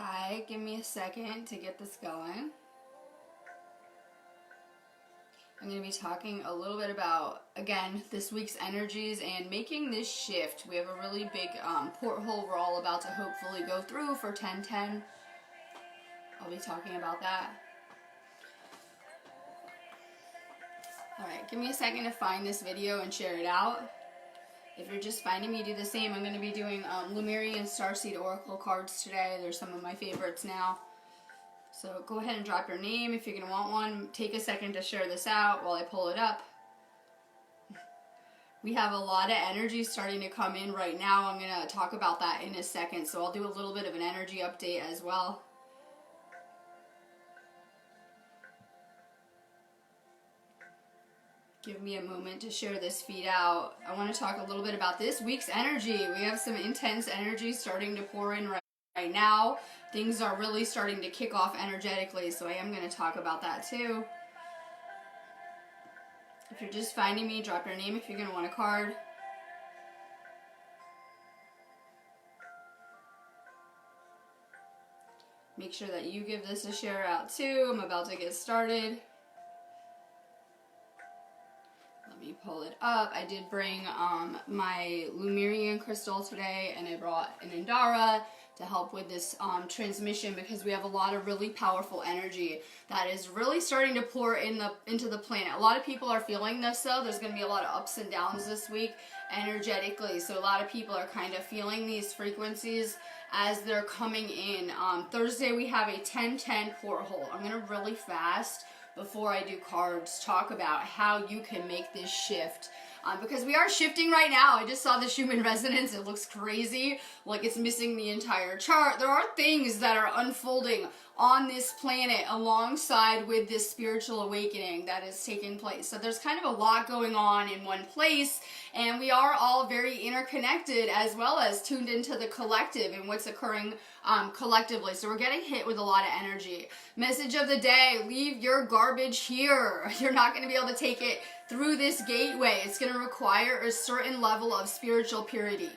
Hi, give me a second to get this going. I'm going to be talking a little bit about, again, this week's energies and making this shift. We have a really big porthole we're all about to hopefully go through for 10/10. I'll be talking about that. Alright, give me a second to find this video and share it out. If you're just finding me, do the same. I'm going to be doing Lemurian Starseed Oracle cards today. They're some of my favorites now. So go ahead and drop your name if you're going to want one. Take a second to share this out while I pull it up. We have a lot of energy starting to come in right now. I'm going to talk about that in a second. So I'll do a little bit of an energy update as well. Give me a moment to share this feed out. I want to talk a little bit about this week's energy. We have some intense energy starting to pour in right now. Things are really starting to kick off energetically, so I am going to talk about that too. If you're just finding me, drop your name if you're going to want a card. Make sure that you give this a share out too. I'm about to get started. Let me pull it up. I did bring my Lemurian crystal today, and I brought an Indara to help with this transmission, because we have a lot of really powerful energy that is really starting to pour into the planet. A lot of people are feeling this though. There's going to be a lot of ups and downs this week energetically, so a lot of people are kind of feeling these frequencies as they're coming in. Thursday we have a 10/10 porthole. I'm going to really fast before I do cards talk about how you can make this shift, because we are shifting right now. I just saw the Schumann resonance. It looks crazy, like it's missing the entire chart. There are things that are unfolding on this planet alongside with this spiritual awakening that is taking place. So there's kind of a lot going on in one place, and we are all very interconnected as well as tuned into the collective and what's occurring collectively. So we're getting hit with a lot of energy. Message of the day: leave your garbage here. You're not going to be able to take it through this gateway. It's going to require a certain level of spiritual purity.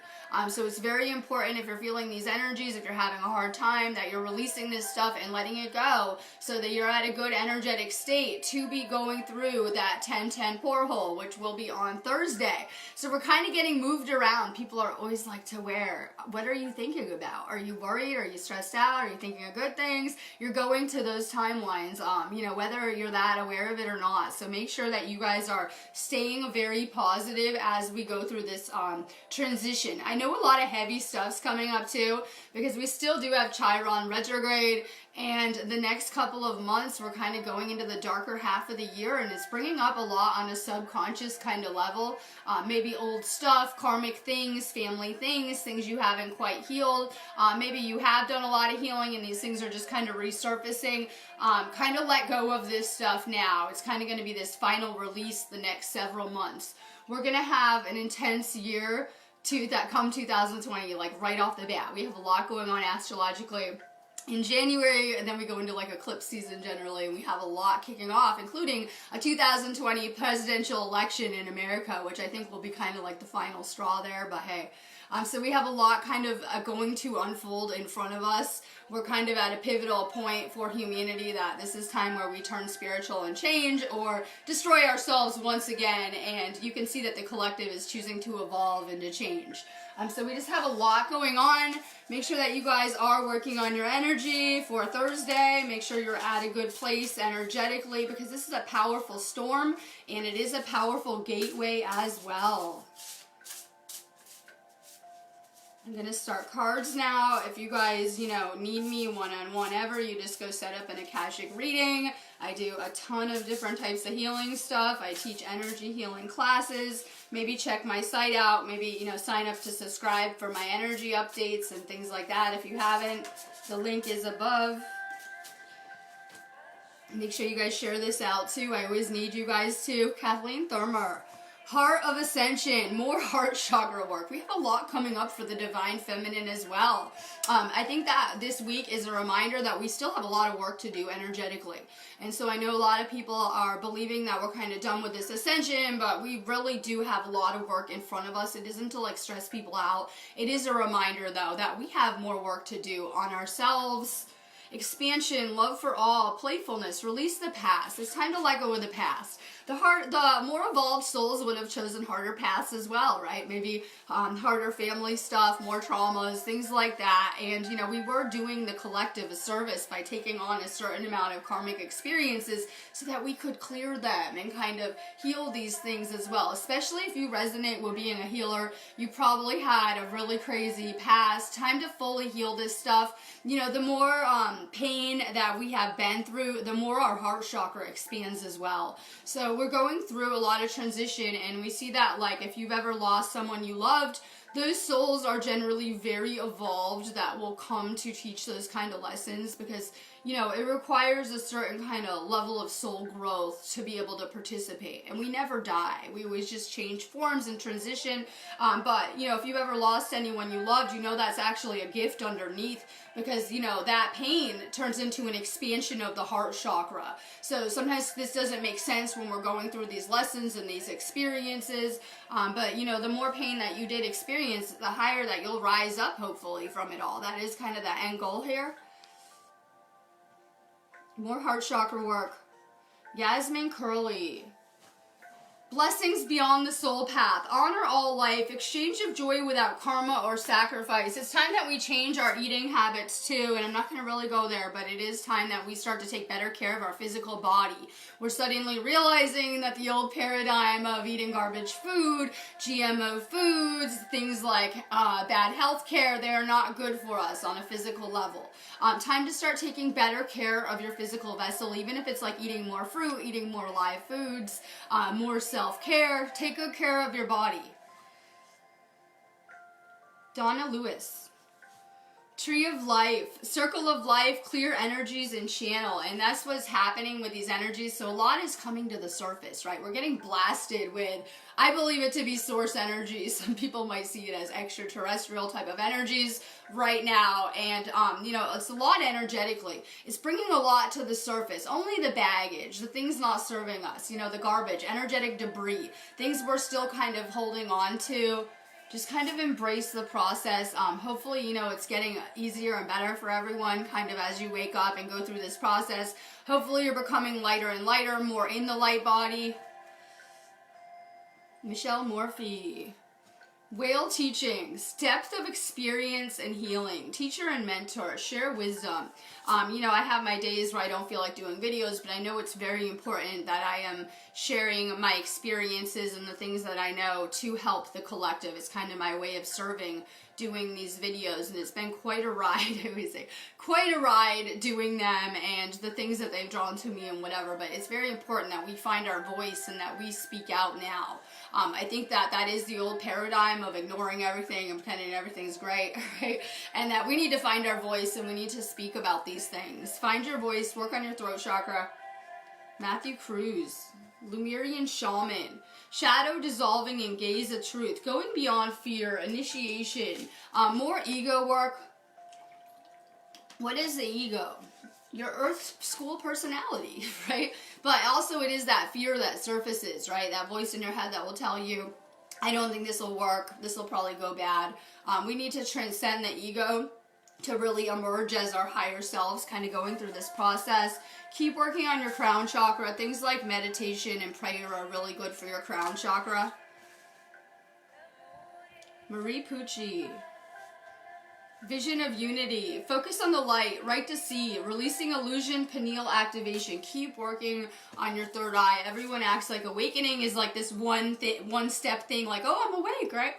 So it's very important, if you're feeling these energies, if you're having a hard time, that you're releasing this stuff and letting it go so that you're at a good energetic state to be going through that 10/10 porthole, which will be on Thursday. So we're kind of getting moved around. People are always like, to where? What are you thinking about? Are you worried? Are you stressed out? Are you thinking of good things? You're going to those timelines, whether you're that aware of it or not. So make sure that you guys are staying very positive as we go through this transition. I know a lot of heavy stuff's coming up too, because we still do have Chiron retrograde, and the next couple of months we're kind of going into the darker half of the year, and it's bringing up a lot on a subconscious kind of level. Maybe old stuff, karmic things, family things, things you haven't quite healed. Maybe you have done a lot of healing and these things are just kind of resurfacing. Kind of let go of this stuff now. It's kind of going to be this final release the next several months. We're going to have an intense year that come 2020, like right off the bat. We have a lot going on astrologically in January, and then we go into like eclipse season generally, and we have a lot kicking off, including a 2020 presidential election in America, which I think will be kind of like the final straw there, but hey. So we have a lot kind of going to unfold in front of us. We're kind of at a pivotal point for humanity, that this is time where we turn spiritual and change, or destroy ourselves once again, and you can see that the collective is choosing to evolve and to change. So we just have a lot going on. Make sure that you guys are working on your energy for Thursday. Make sure you're at a good place energetically, because this is a powerful storm, and it is a powerful gateway as well. I'm going to start cards now. If you guys, need me one-on-one ever, you just go set up an Akashic reading. I do a ton of different types of healing stuff. I teach energy healing classes. Maybe check my site out. Maybe, sign up to subscribe for my energy updates and things like that if you haven't. The link is above. Make sure you guys share this out too. I always need you guys to. Kathleen Thurmer. Heart of Ascension, more heart chakra work. We have a lot coming up for the Divine Feminine as well. I think that this week is a reminder that we still have a lot of work to do energetically. And so I know a lot of people are believing that we're kind of done with this ascension, but we really do have a lot of work in front of us. It isn't to like stress people out. It is a reminder though that we have more work to do on ourselves. Expansion, love for all, playfulness, release the past. It's time to let go of the past. The more evolved souls would have chosen harder paths as well, right? Maybe harder family stuff, more traumas, things like that. And, you know, we were doing the collective a service by taking on a certain amount of karmic experiences so that we could clear them and kind of heal these things as well. Especially if you resonate with being a healer, you probably had a really crazy past. Time to fully heal this stuff. You know, the more pain that we have been through, the more our heart chakra expands as well. So we're going through a lot of transition, and we see that like if you've ever lost someone you loved, those souls are generally very evolved that will come to teach those kind of lessons because, you know, it requires a certain kind of level of soul growth to be able to participate. And we never die. We always just change forms and transition. But, you know, if you've ever lost anyone you loved, you know that's actually a gift underneath because, you know, that pain turns into an expansion of the heart chakra. So sometimes this doesn't make sense when we're going through these lessons and these experiences. But, you know, the more pain that you did experience, the higher that you'll rise up, hopefully, from it all. That is kind of the end goal here. More heart chakra work. Yasmin Curley. Blessings beyond the soul path. Honor all life. Exchange of joy without karma or sacrifice. It's time that we change our eating habits too, and I'm not going to really go there, but it is time that we start to take better care of our physical body. We're suddenly realizing that the old paradigm of eating garbage food, GMO foods, things like bad health care, they are not good for us on a physical level. Time to start taking better care of your physical vessel, even if it's like eating more fruit, eating more live foods, more self-care. Take good care of your body. Donna Lewis. Tree of Life, Circle of Life, clear energies and channel. And that's what's happening with these energies. So a lot is coming to the surface, right? We're getting blasted with, I believe it to be source energies. Some people might see it as extraterrestrial type of energies right now. And, you know, it's a lot energetically. It's bringing a lot to the surface. Only the baggage, the things not serving us, you know, the garbage, energetic debris, things we're still kind of holding on to. Just kind of embrace the process. Hopefully, you know, it's getting easier and better for everyone kind of as you wake up and go through this process. Hopefully you're becoming lighter and lighter, more in the light body. Michelle Morphy. Whale teachings, depth of experience and healing, teacher and mentor, share wisdom. You know, I have my days where I don't feel like doing videos, but I know it's very important that I am sharing my experiences and the things that I know to help the collective. It's kind of my way of serving, doing these videos, and it's been quite a ride, I always say, quite a ride doing them and the things that they've drawn to me and whatever, but it's very important that we find our voice and that we speak out now. I think that is the old paradigm of ignoring everything and pretending everything's great, right? And that we need to find our voice and we need to speak about these things. Find your voice, work on your throat chakra. Matthew Cruz, Lemurian Shaman, shadow dissolving and gaze of truth, going beyond fear, initiation, more ego work. What is the ego? Your Earth school personality, right? But also it is that fear that surfaces, right? That voice in your head that will tell you, I don't think this will work, this will probably go bad. We need to transcend the ego to really emerge as our higher selves, kind of going through this process. Keep working on your crown chakra. Things like meditation and prayer are really good for your crown chakra. Marie Pucci. Vision of unity. Focus on the light. Right to see. Releasing illusion. Pineal activation. Keep working on your third eye. Everyone acts like awakening is like this one step thing. Like, oh, I'm awake, right?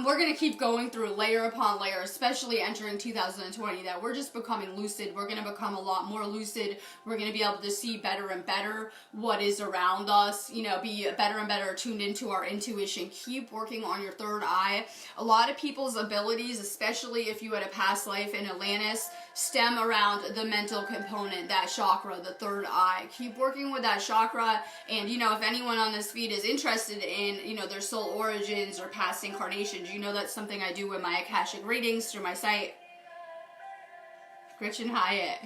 we're going to keep going through layer upon layer, especially entering 2020, that we're just becoming lucid. We're going to become a lot more lucid. We're going to be able to see better and better what is around us, you know, be better and better tuned into our intuition. Keep working on your third eye. A lot of people's abilities, especially if you had a past life in Atlantis, stem around the mental component, that chakra, the third eye. Keep working with that chakra, and you know, if anyone on this feed is interested in, you know, their soul origins or past incarnations, you know that's something I do with my Akashic readings through my site. Gretchen Hyatt.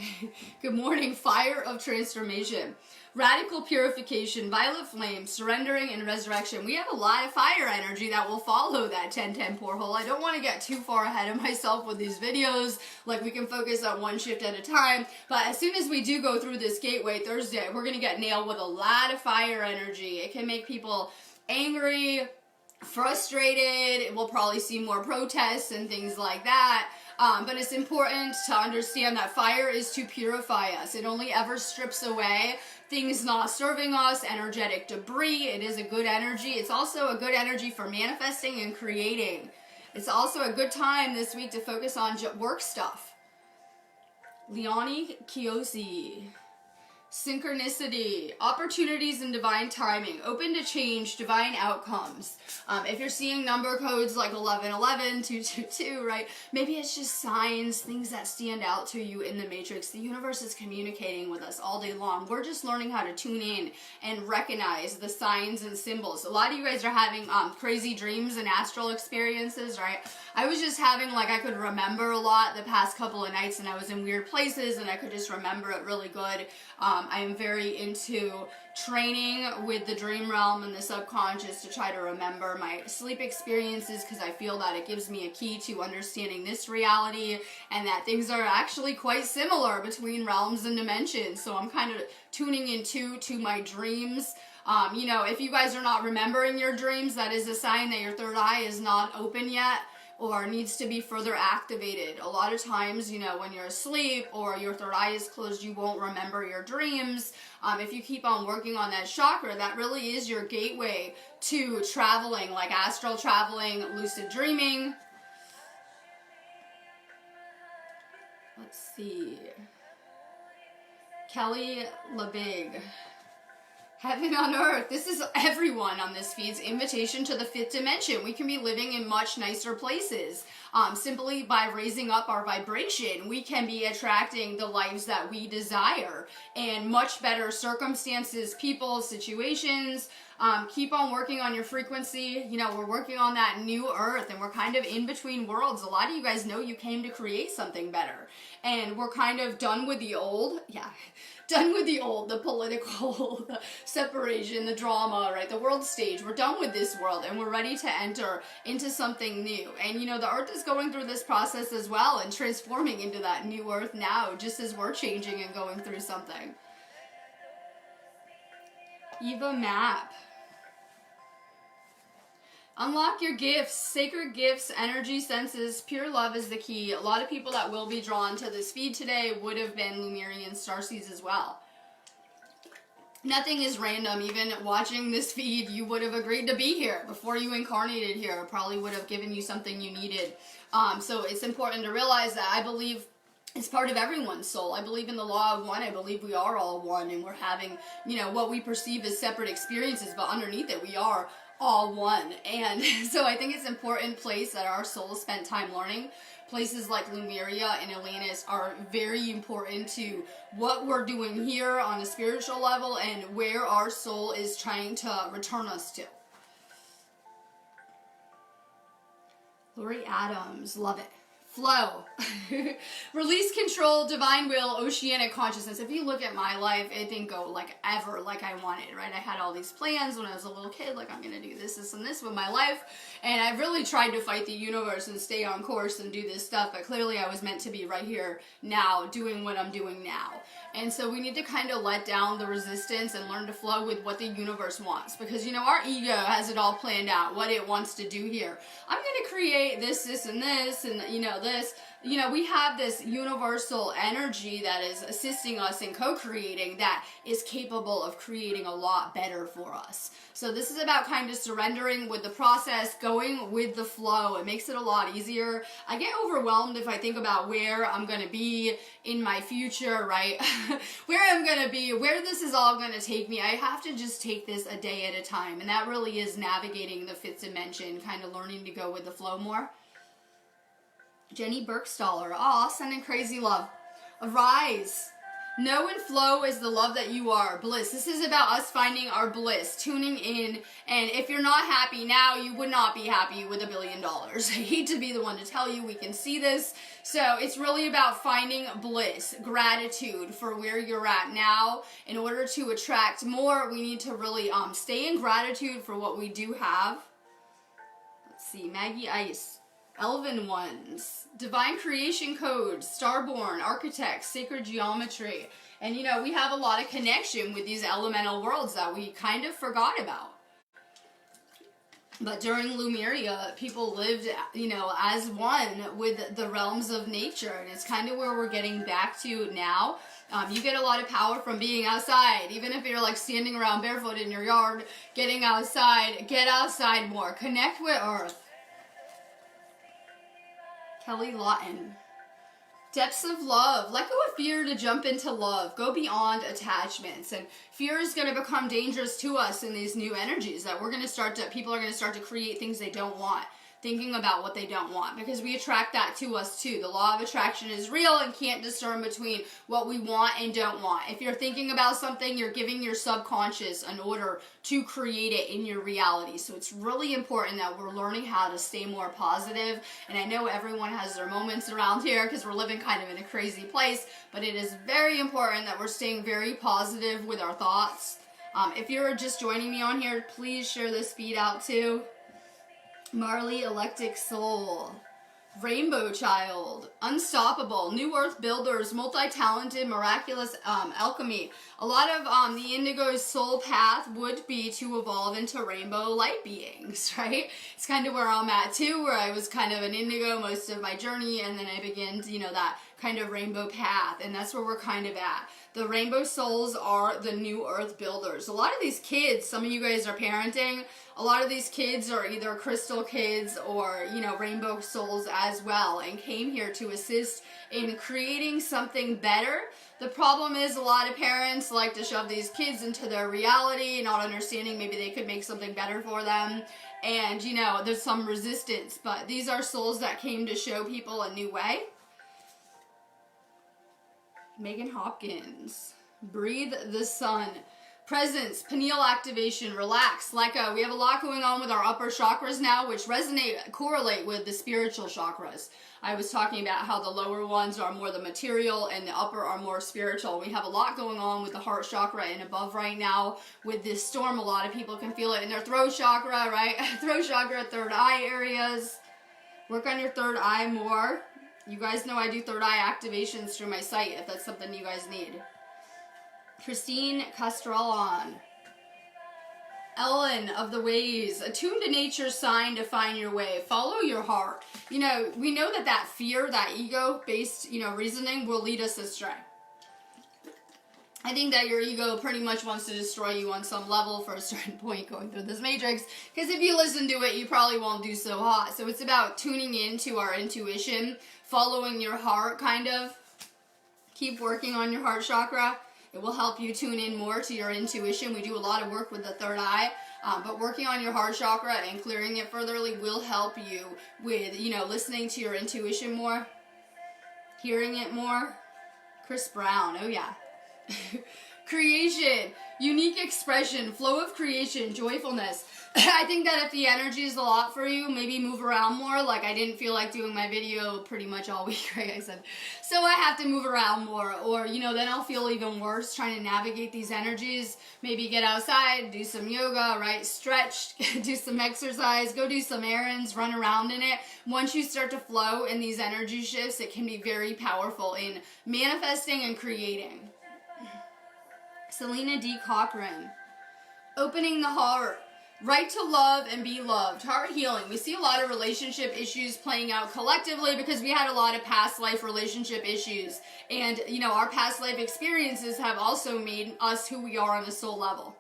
Good morning. Fire of transformation. Radical purification, violet flame, surrendering, and resurrection. We have a lot of fire energy that will follow that 10-10 porthole. I don't want to get too far ahead of myself with these videos. Like, we can focus on one shift at a time. But as soon as we do go through this Gateway Thursday, we're going to get nailed with a lot of fire energy. It can make people angry, frustrated. We'll probably see more protests and things like that. But it's important to understand that fire is to purify us. It only ever strips away things not serving us, energetic debris. It is a good energy. It's also a good energy for manifesting and creating. It's also a good time this week to focus on work stuff. Leonie Kiyosi. Synchronicity, opportunities and divine timing, open to change, divine outcomes. If you're seeing number codes like 1111, 222, right? Maybe it's just signs, things that stand out to you in the matrix. The universe is communicating with us all day long. We're just learning how to tune in and recognize the signs and symbols. A lot of you guys are having crazy dreams and astral experiences, right? I was just having, like, I could remember a lot the past couple of nights, and I was in weird places and I could just remember it really good. I am very into training with the dream realm and the subconscious to try to remember my sleep experiences, because I feel that it gives me a key to understanding this reality, and that things are actually quite similar between realms and dimensions. So I'm kind of tuning into my dreams. You know, if you guys are not remembering your dreams, that is a sign that your third eye is not open yet, or needs to be further activated. A lot of times, you know, when you're asleep or your third eye is closed, you won't remember your dreams. If you keep on working on that chakra, that really is your gateway to traveling, like astral traveling, lucid dreaming. Let's see. Kelly LeBig. Heaven on earth. This is everyone on this feed's invitation to the fifth dimension. We can be living in much nicer places. Simply by raising up our vibration, we can be attracting the lives that we desire and much better circumstances, people, situations. Keep on working on your frequency. You know, we're working on that new earth, and we're kind of in between worlds. A lot of you guys know you came to create something better, and we're kind of done with the old. Yeah. Done with the old, the political, the separation, the drama, right? The world stage. We're done with this world, and we're ready to enter into something new. And you know, the earth is going through this process as well and transforming into that new earth now, just as we're changing and going through something. Eva Map. Unlock your gifts, sacred gifts, energy, senses, pure love is the key. A lot of people that will be drawn to this feed today would have been Lemurian starseeds as well. Nothing is random. Even watching this feed, you would have agreed to be here before you incarnated here. It probably would have given you something you needed. So it's important to realize that I believe it's part of everyone's soul. I believe in the law of one. I believe we are all one, and we're having, you know, what we perceive as separate experiences, but underneath it, we are all one. And so I think it's an important place that our souls spent time learning. Places like Lemuria and Atlantis are very important to what we're doing here on a spiritual level and where our soul is trying to return us to. Lori Adams, love it. Flow. Release control, divine will, oceanic consciousness. If you look at my life, it didn't go like ever like I wanted, right? I had all these plans when I was a little kid, like I'm going to do this, this, and this with my life. And I really tried to fight the universe and stay on course and do this stuff. But clearly I was meant to be right here now doing what I'm doing now. And so we need to kind of let down the resistance and learn to flow with what the universe wants. Because, you know, our ego has it all planned out, what it wants to do here. I'm going to create this, this, and this, and, you know, this. you know, we have this universal energy that is assisting us in co-creating that is capable of creating a lot better for us. So this is about kind of surrendering with the process, going with the flow. It makes it a lot easier. I get overwhelmed if I think about where I'm going to be in my future, right? Where I'm going to be, where this is all going to take me. I have to just take this a day at a time. And that really is navigating the fifth dimension, kind of learning to go with the flow more. Jenny Burkstaller, aw, sending crazy love. Arise. Know and flow is the love that you are. Bliss. This is about us finding our bliss, tuning in. And if you're not happy now, you would not be happy with $1 billion. I hate to be the one to tell you, we can see this. So it's really about finding bliss, gratitude for where you're at now. In order to attract more, we need to really stay in gratitude for what we do have. Let's see, Maggie Ice. Elven Ones, Divine Creation Code, Starborn, Architects, Sacred Geometry. And you know, we have a lot of connection with these elemental worlds that we kind of forgot about. But during Lemuria, people lived, you know, as one with the realms of nature. And it's kind of where we're getting back to now. You get a lot of power from being outside. Even if you're like standing around barefoot in your yard, getting outside, get outside more. Connect with Earth. Kelly Lawton. Depths of love. Let go of fear to jump into love. Go beyond attachments. And fear is going to become dangerous to us in these new energies that we're going to start to, people are going to start to create things they don't want. Thinking about what they don't want, because we attract that to us too. The law of attraction is real and can't discern between what we want and don't want. If you're thinking about something, you're giving your subconscious an order to create it in your reality. So it's really important that we're learning how to stay more positive. And I know everyone has their moments around here because we're living kind of in a crazy place, but it is very important that we're staying very positive with our thoughts. If you're just joining me on here, please share this feed out too. Marley Electric Soul, Rainbow Child, Unstoppable, New Earth Builders, Multi-Talented, Miraculous Alchemy. A lot of the Indigo's soul path would be to evolve into rainbow light beings, right? It's kind of where I'm at too, where I was kind of an Indigo most of my journey, and then I began, you know, that kind of rainbow path, and that's where we're kind of at. The rainbow souls are the New Earth Builders. A lot of these kids, some of you guys are parenting, a lot of these kids are either crystal kids or, you know, rainbow souls as well, and came here to assist in creating something better. The problem is a lot of parents like to shove these kids into their reality, not understanding maybe they could make something better for them. And, you know, there's some resistance, but these are souls that came to show people a new way. Megan Hopkins, Breathe the Sun, Presence, pineal activation, relax. Like we have a lot going on with our upper chakras now, which correlate with the spiritual chakras. I was talking about how the lower ones are more the material and the upper are more spiritual. We have a lot going on with the heart chakra and above right now. With this storm, a lot of people can feel it in their throat chakra, right? Throat chakra, third eye areas. Work on your third eye more. You guys know I do third eye activations through my site if that's something you guys need. Christine Castrellon. Ellen of the Ways. Attune to nature's sign to find your way. Follow your heart. You know, we know that fear, that ego-based, you know, reasoning will lead us astray. I think that your ego pretty much wants to destroy you on some level for a certain point going through this matrix, because if you listen to it, you probably won't do so hot. So it's about tuning into our intuition, following your heart, kind of. Keep working on your heart chakra. It will help you tune in more to your intuition. We do a lot of work with the third eye, but working on your heart chakra and clearing it furtherly will help you with, you know, listening to your intuition more, hearing it more. Chris Brown, oh yeah. Creation, unique expression, flow of creation, joyfulness. I think that if the energy is a lot for you, maybe move around more. Like I didn't feel like doing my video pretty much all week, right? I said, so I have to move around more, or, you know, then I'll feel even worse trying to navigate these energies. Maybe get outside, do some yoga, right? Stretch, do some exercise, go do some errands, run around in it. Once you start to flow in these energy shifts, it can be very powerful in manifesting and creating. Selena D. Cochran. Opening the heart. Right to love and be loved. Heart healing. We see a lot of relationship issues playing out collectively because we had a lot of past life relationship issues. And, you know, our past life experiences have also made us who we are on a soul level.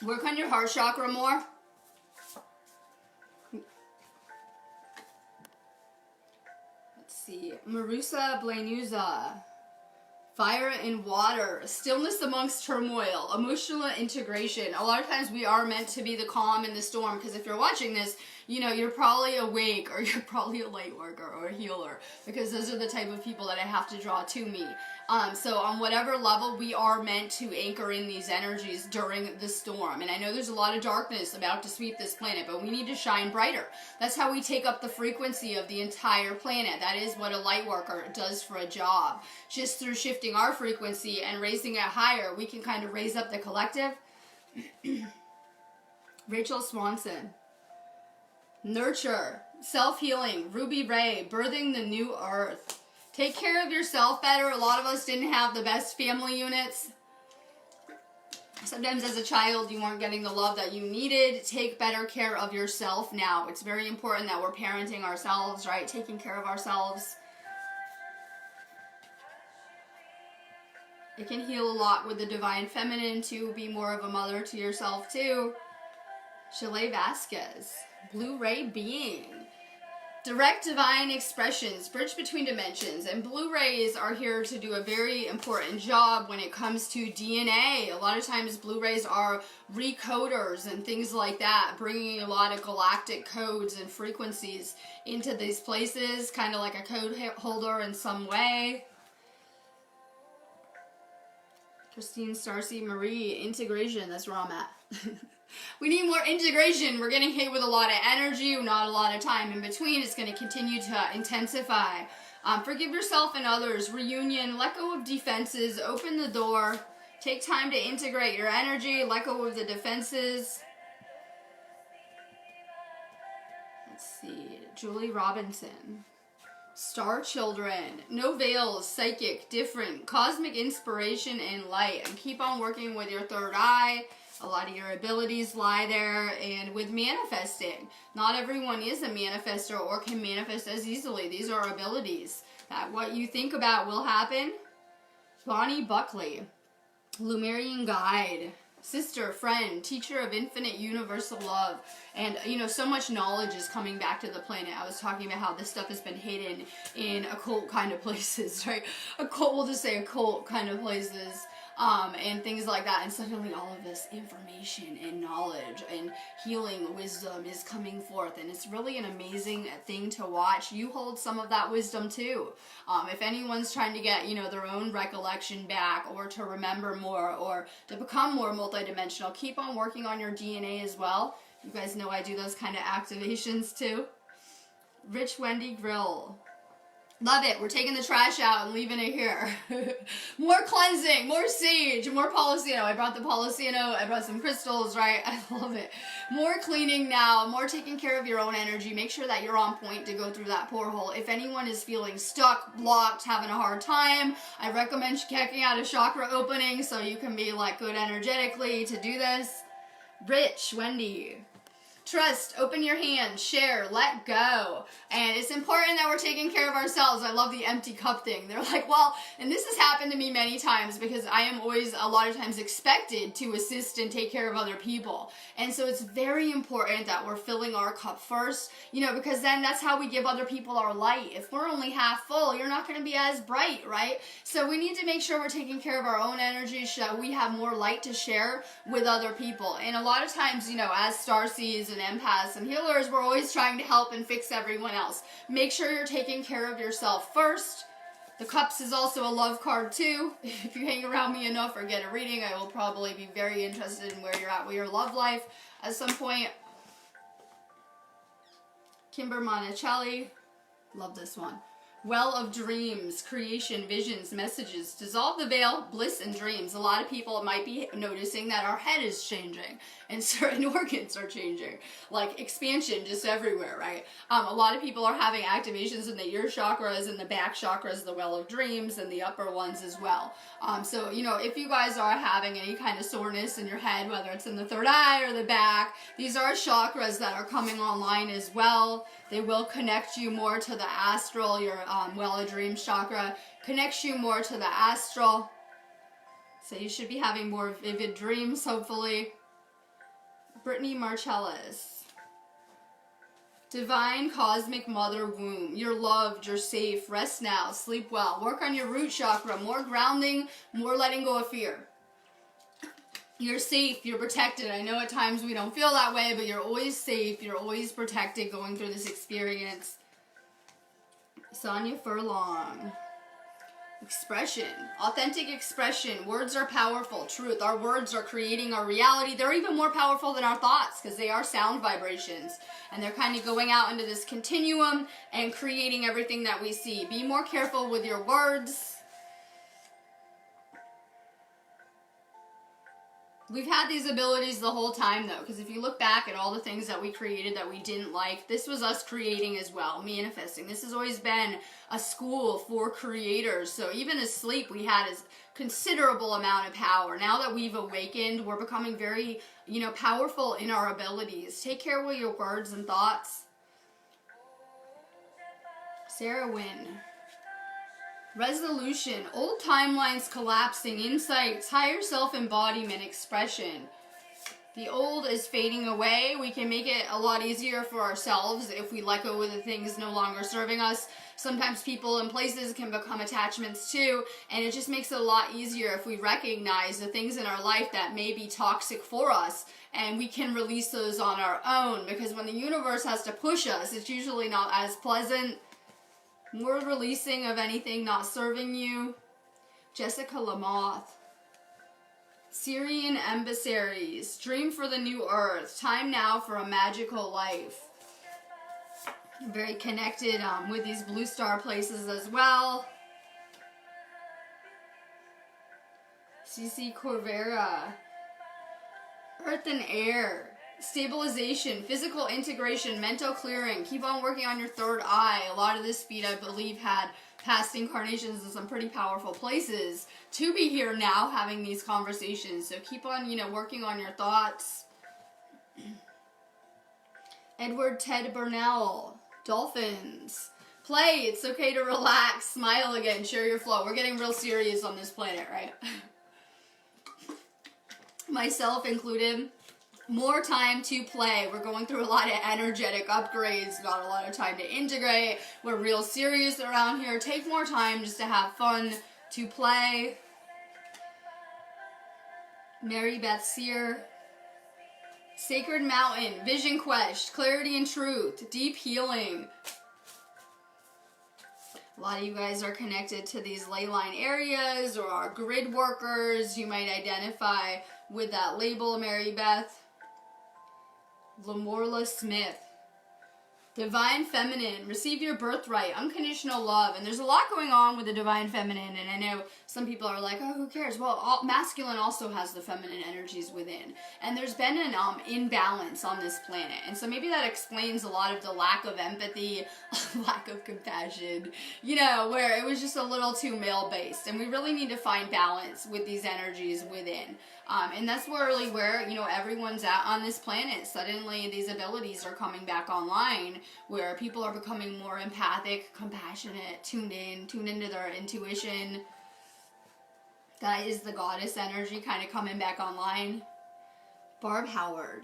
Work on your heart chakra more. Let's see. Marusa Blanuza. Fire and water, stillness amongst turmoil, emotional integration. A lot of times we are meant to be the calm in the storm, because if you're watching this, you know, you're probably awake, or you're probably a light worker or a healer, because those are the type of people that I have to draw to me. So on whatever level, we are meant to anchor in these energies during the storm. And I know there's a lot of darkness about to sweep this planet, but we need to shine brighter. That's how we take up the frequency of the entire planet. That is what a light worker does for a job. Just through shifting our frequency and raising it higher, we can kind of raise up the collective. Rachel Swanson. Nurture, self-healing, Ruby Ray, birthing the new earth. Take care of yourself better. A lot of us didn't have the best family units. Sometimes as a child you weren't getting the love that you needed. Take better care of yourself now. It's very important that we're parenting ourselves, right? Taking care of ourselves. It can heal a lot with the divine feminine to be more of a mother to yourself too. Chalet Vasquez. Blue Ray being. Direct divine expressions, bridge between dimensions, and blue rays are here to do a very important job when it comes to DNA. A lot of times blue rays are recoders and things like that, bringing a lot of galactic codes and frequencies into these places, kind of like a code holder in some way. Christine Starcy Marie, integration, that's where I'm at. We need more integration. We're getting hit with a lot of energy, not a lot of time in between. It's going to continue to intensify. Forgive yourself and others. Reunion. Let go of defenses. Open the door. Take time to integrate your energy. Let go of the defenses. Let's see. Julie Robinson. Star Children. No veils. Psychic. Different. Cosmic inspiration and light. And keep on working with your third eye. A lot of your abilities lie there, and with manifesting. Not everyone is a manifester or can manifest as easily. These are abilities. That what you think about will happen. Bonnie Buckley, Lumerian Guide, sister, friend, teacher of infinite universal love. And, you know, so much knowledge is coming back to the planet. I was talking about how this stuff has been hidden in occult kind of places, right? Occult, we'll just say occult kind of places. And things like that, and suddenly all of this information and knowledge and healing wisdom is coming forth, and it's really an amazing thing to watch. You hold some of that wisdom too. If anyone's trying to get, you know, their own recollection back, or to remember more, or to become more multidimensional, keep on working on your DNA as well. You guys know I do those kind of activations too. Rich Wendy Grill. Love it. We're taking the trash out and leaving it here. More cleansing, more sage, more Policino. I brought the Policino. I brought some crystals, right? I love it. More cleaning now, more taking care of your own energy. Make sure that you're on point to go through that porthole. If anyone is feeling stuck, blocked, having a hard time, I recommend checking out a chakra opening so you can be like good energetically to do this. Rich, Wendy. Trust, open your hands, share, let go. And it's important that we're taking care of ourselves. I love the empty cup thing. They're like, well, and this has happened to me many times because I am always a lot of times expected to assist and take care of other people. And so it's very important that we're filling our cup first, you know, because then that's how we give other people our light. If we're only half full, you're not going to be as bright, right? So we need to make sure we're taking care of our own energy so we have more light to share with other people. And a lot of times, you know, as starseeds and empaths and healers, we're always trying to help and fix everyone else. Make sure you're taking care of yourself first. The Cups is also a love card too. If you hang around me enough or get a reading, I will probably be very interested in where you're at with your love life at some point. Kimber Monticelli, love this one. Well of dreams, creation, visions, messages. Dissolve the veil, bliss and dreams. A lot of people might be noticing that our head is changing and certain organs are changing. Like expansion just everywhere, right? A lot of people are having activations in the ear chakras and the back chakras, the well of dreams, and the upper ones as well. So, you know, if you guys are having any kind of soreness in your head, whether it's in the third eye or the back, these are chakras that are coming online as well. They will connect you more to the astral. Your well of dreams chakra connects you more to the astral. So you should be having more vivid dreams, hopefully. Brittany Marcellus. Divine Cosmic Mother Womb. You're loved, you're safe, rest now, sleep well. Work on your root chakra, more grounding, more letting go of fear. You're safe, you're protected. I know at times we don't feel that way, but you're always safe, you're always protected going through this experience. Sonia Furlong. Expression. Authentic expression. Words are powerful. Truth. Our words are creating our reality. They're even more powerful than our thoughts because they are sound vibrations. And they're kind of going out into this continuum and creating everything that we see. Be more careful with your words. We've had these abilities the whole time, though, because if you look back at all the things that we created that we didn't like, this was us creating as well, manifesting. This has always been a school for creators. So even asleep, we had a considerable amount of power. Now that we've awakened, we're becoming very, you know, powerful in our abilities. Take care with your words and thoughts. Sarah Wynn. Resolution, old timelines collapsing, insights, higher self-embodiment, expression. The old is fading away. We can make it a lot easier for ourselves if we let go of the things no longer serving us. Sometimes people and places can become attachments too, and it just makes it a lot easier if we recognize the things in our life that may be toxic for us, and we can release those on our own, because when the universe has to push us, it's usually not as pleasant. More releasing of anything not serving you. Jessica Lamoth. Syrian Emissaries. Dream for the new earth. Time now for a magical life. Very connected with these blue star places as well. CC Corvera. Earth and air. Stabilization, physical integration, mental clearing. Keep on working on your third eye. A lot of this speed, I believe, had past incarnations in some pretty powerful places to be here now having these conversations. So keep on, you know, working on your thoughts. Edward Ted Burnell. Dolphins. Play. It's okay to relax. Smile again. Share your flow. We're getting real serious on this planet, right? Myself included. More time to play. We're going through a lot of energetic upgrades, not a lot of time to integrate. We're real serious around here. Take more time just to have fun, to play. Mary Beth Sear. Sacred Mountain, Vision Quest, Clarity and Truth, Deep Healing. A lot of you guys are connected to these ley line areas or are grid workers. You might identify with that label, Mary Beth. Lamorla Smith. Divine Feminine, receive your birthright, unconditional love. And there's a lot going on with the Divine Feminine, and I know some people are like, oh, who cares? Well, masculine also has the feminine energies within. And there's been an imbalance on this planet. And so maybe that explains a lot of the lack of empathy, lack of compassion, you know, where it was just a little too male-based. And we really need to find balance with these energies within. And that's really where, you know, everyone's at on this planet. Suddenly these abilities are coming back online where people are becoming more empathic, compassionate, tuned into their intuition. That is the goddess energy kind of coming back online. Barb Howard.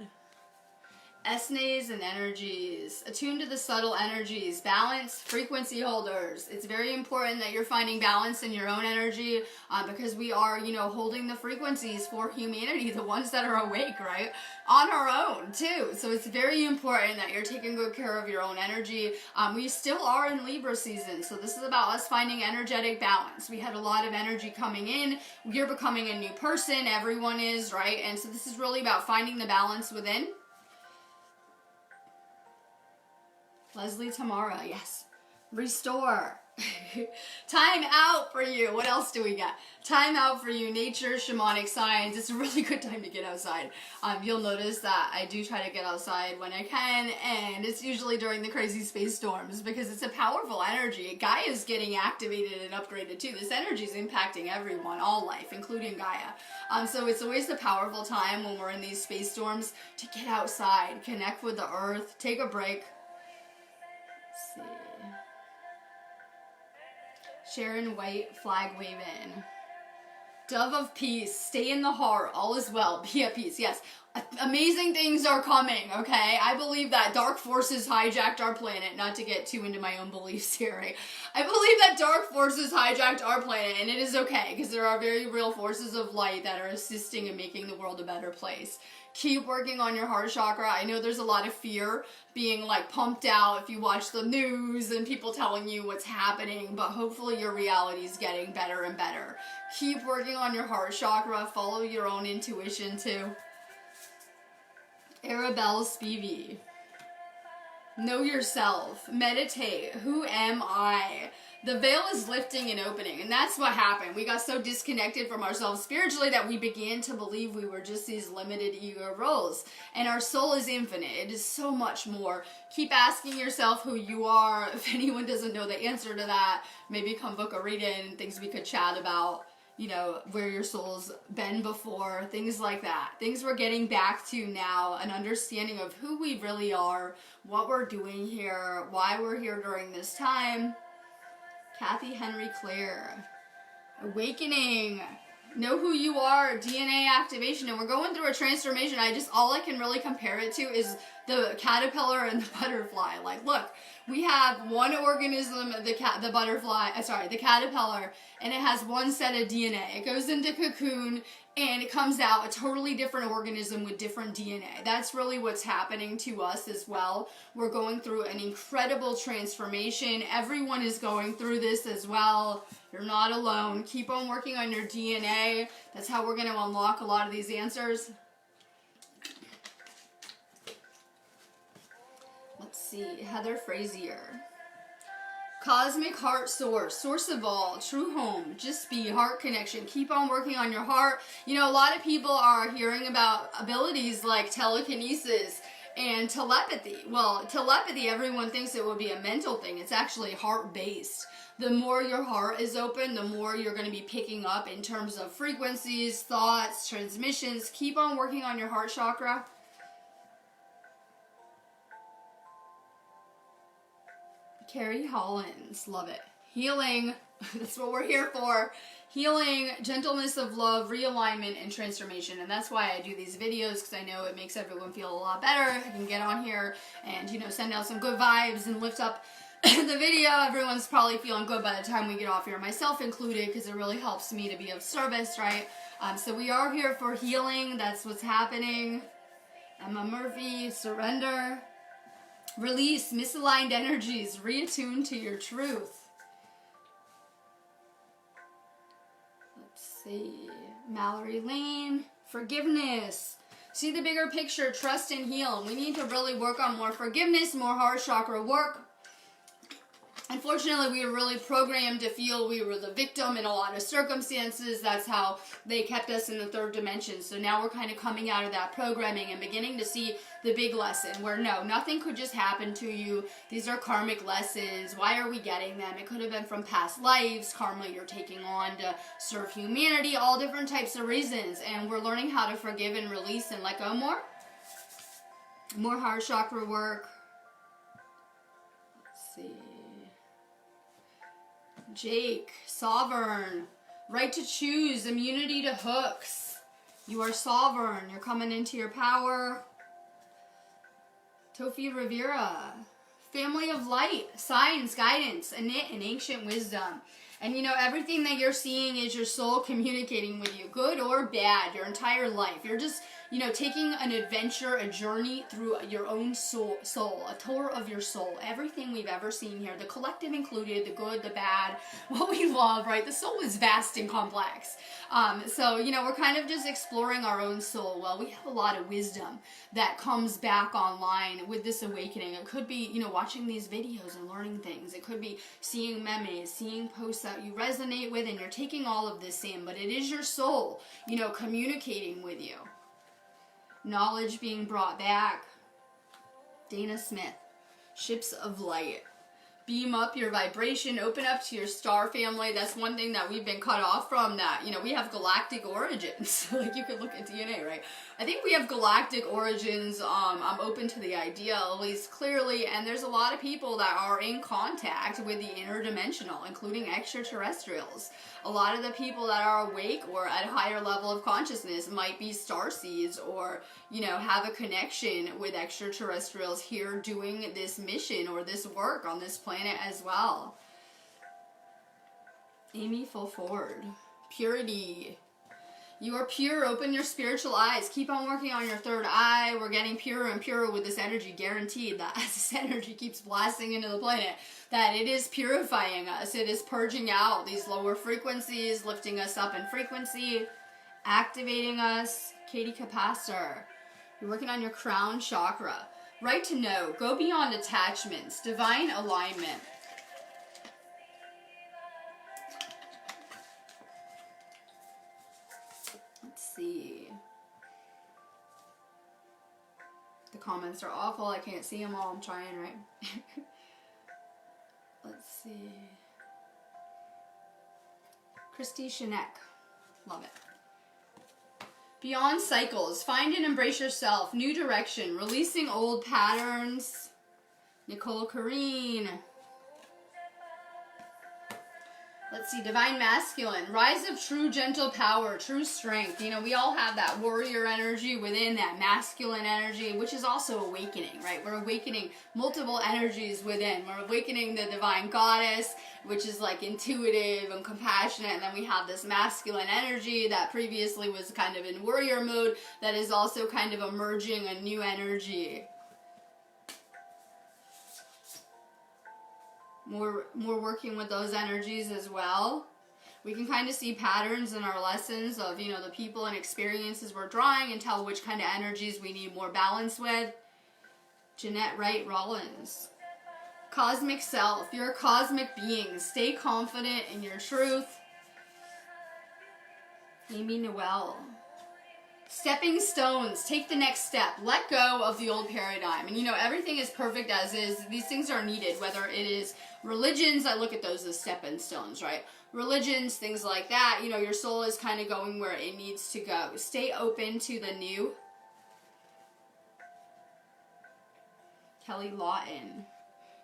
Esnes and energies. Attune to the subtle energies. Balance, frequency holders. It's very important that you're finding balance in your own energy because we are, you know, holding the frequencies for humanity, the ones that are awake, right? On our own, too. So it's very important that you're taking good care of your own energy. We still are in Libra season, so this is about us finding energetic balance. We had a lot of energy coming in. You're becoming a new person. Everyone is, right? And so this is really about finding the balance within. Leslie Tamara, yes. Restore. Time out for you. What else do we got? Time out for you. Nature, shamanic science. It's a really good time to get outside. You'll notice that I do try to get outside when I can, and it's usually during the crazy space storms because it's a powerful energy. Gaia is getting activated and upgraded too. This energy is impacting everyone, all life, including Gaia. So it's always the powerful time when we're in these space storms to get outside, connect with the earth, take a break. Let's see. Sharon White, flag waving. Dove of peace, stay in the heart, all is well, be at peace. Yes, amazing things are coming, okay? I believe that dark forces hijacked our planet, not to get too into my own beliefs here. I believe that dark forces hijacked our planet, and it is okay, because there are very real forces of light that are assisting in making the world a better place. Keep working on your heart chakra. I know there's a lot of fear being like pumped out if you watch the news and people telling you what's happening, but hopefully your reality is getting better and better. Keep working on your heart chakra. Follow your own intuition too. Arabelle Spivey. Know yourself. Meditate. Who am I? The veil is lifting and opening, and that's what happened. We got so disconnected from ourselves spiritually that we began to believe we were just these limited ego roles. And our soul is infinite. It is so much more. Keep asking yourself who you are. If anyone doesn't know the answer to that, maybe come book a reading, things we could chat about. You know, where your soul's been before, things like that. Things we're getting back to now, an understanding of who we really are, what we're doing here, why we're here during this time. Kathy Henry Clare. Awakening. Know who you are. DNA activation. And we're going through a transformation. All I can really compare it to is the caterpillar and the butterfly. Like, look, we have one organism, the caterpillar, and it has one set of DNA. It goes into cocoon, and it comes out a totally different organism with different DNA. That's really what's happening to us as well. We're going through an incredible transformation. Everyone is going through this as well. You're not alone. Keep on working on your DNA. That's how we're going to unlock a lot of these answers. Let's see. Heather Frazier. Cosmic heart source, source of all, true home, just be, heart connection. Keep on working on your heart. You know, a lot of people are hearing about abilities like telekinesis and telepathy. Well, telepathy, everyone thinks it would be a mental thing. It's actually heart-based. The more your heart is open, the more you're going to be picking up in terms of frequencies, thoughts, transmissions. Keep on working on your heart chakra. Carrie Hollins, love it. Healing, that's what we're here for. Healing, gentleness of love, realignment, and transformation. And that's why I do these videos, because I know it makes everyone feel a lot better. I can get on here and, you know, send out some good vibes and lift up the video. Everyone's probably feeling good by the time we get off here, myself included, because it really helps me to be of service, right? So we are here for healing. That's what's happening. Emma Murphy, surrender. Release misaligned energies, reattune to your truth. Let's see. Mallory Lane, forgiveness. See the bigger picture, trust and heal. We need to really work on more forgiveness, more heart chakra work. Unfortunately, we were really programmed to feel we were the victim in a lot of circumstances. That's how they kept us in the third dimension. So now we're kind of coming out of that programming and beginning to see the big lesson where no, nothing could just happen to you. These are karmic lessons. Why are we getting them? It could have been from past lives, karma you're taking on to serve humanity, all different types of reasons. And we're learning how to forgive and release and let go more. More heart chakra work. Let's see. Jake, sovereign, right to choose, immunity to hooks. You are sovereign. You're coming into your power. Tofi Rivera, family of light, signs, guidance, innate and ancient wisdom. And you know, everything that you're seeing is your soul communicating with you, good or bad, your entire life. You're just you know, taking an adventure, a journey through your own soul, a tour of your soul. Everything we've ever seen here, the collective included, the good, the bad, what we love, right? The soul is vast and complex. So, you know, we're kind of just exploring our own soul. Well, we have a lot of wisdom that comes back online with this awakening. It could be, you know, watching these videos and learning things. It could be seeing memes, seeing posts that you resonate with, and you're taking all of this in, but it is your soul, you know, communicating with you. Knowledge being brought back. Dana Smith. Ships of light. Beam up your vibration, open up to your star family. That's one thing that we've been cut off from, that, you know, we have galactic origins. Like, you could look at DNA, right? I think we have galactic origins. I'm open to the idea, at least clearly, and there's a lot of people that are in contact with the interdimensional, including extraterrestrials. A lot of the people that are awake or at a higher level of consciousness might be starseeds, or, you know, have a connection with extraterrestrials here doing this mission or this work on this planet as well. Amy Fulford. Purity. You are pure. Open your spiritual eyes. Keep on working on your third eye. We're getting purer and purer with this energy, guaranteed that as this energy keeps blasting into the planet, that it is purifying us. It is purging out these lower frequencies, lifting us up in frequency, activating us. Katie Capaster. You're working on your crown chakra. Right to know. Go beyond attachments. Divine alignment. See, the comments are awful. I can't see them all. I'm trying, right? Let's see. Christy Shinek. Love it. Beyond cycles. Find and embrace yourself. New direction. Releasing old patterns. Nicole Kareen. Let's see, Divine Masculine. Rise of true gentle power, true strength. You know, we all have that warrior energy within, that masculine energy, which is also awakening, right? We're awakening multiple energies within. We're awakening the divine goddess, which is like intuitive and compassionate. And then we have this masculine energy that previously was kind of in warrior mode, that is also kind of emerging a new energy. More working with those energies as well. We can kind of see patterns in our lessons of, you know, the people and experiences we're drawing, and tell which kind of energies we need more balance with. Jeanette Wright Rollins. Cosmic self. You're a cosmic being. Stay confident in your truth. Amy Noel. Stepping stones. Take the next step. Let go of the old paradigm. And, you know, everything is perfect as is. These things are needed, whether it is religions. I look at those as stepping stones, right? Religions, things like that. You know, your soul is kind of going where it needs to go. Stay open to the new. Kelly Lawton.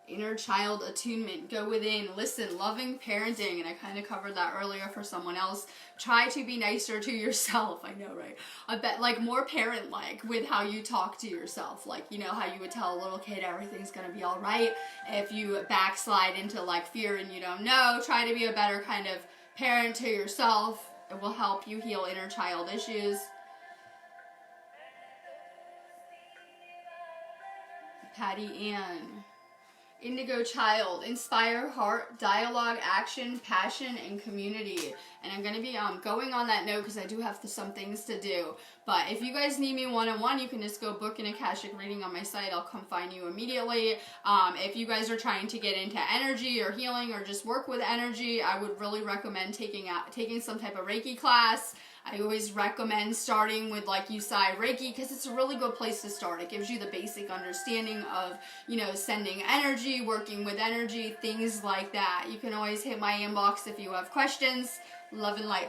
Inner child attunement. Go within. Listen. Loving parenting. And I kind of covered that earlier for someone else. Try to be nicer to yourself. I know, right? I bet, like, more parent-like with how you talk to yourself. Like, you know, how you would tell a little kid everything's going to be all right. If you backslide into, like, fear and you don't know, try to be a better kind of parent to yourself. It will help you heal inner child issues. Patty Ann. Indigo Child. Inspire heart, dialogue, action, passion, and community. And I'm going to be going on that note because I do have some things to do. But if you guys need me one-on-one, you can just go book an Akashic reading on my site. I'll come find you immediately. If you guys are trying to get into energy or healing or just work with energy, I would really recommend taking some type of Reiki class. I always recommend starting with, like, Usai Reiki, because it's a really good place to start. It gives you the basic understanding of, you know, sending energy, working with energy, things like that. You can always hit my inbox if you have questions. Love and light.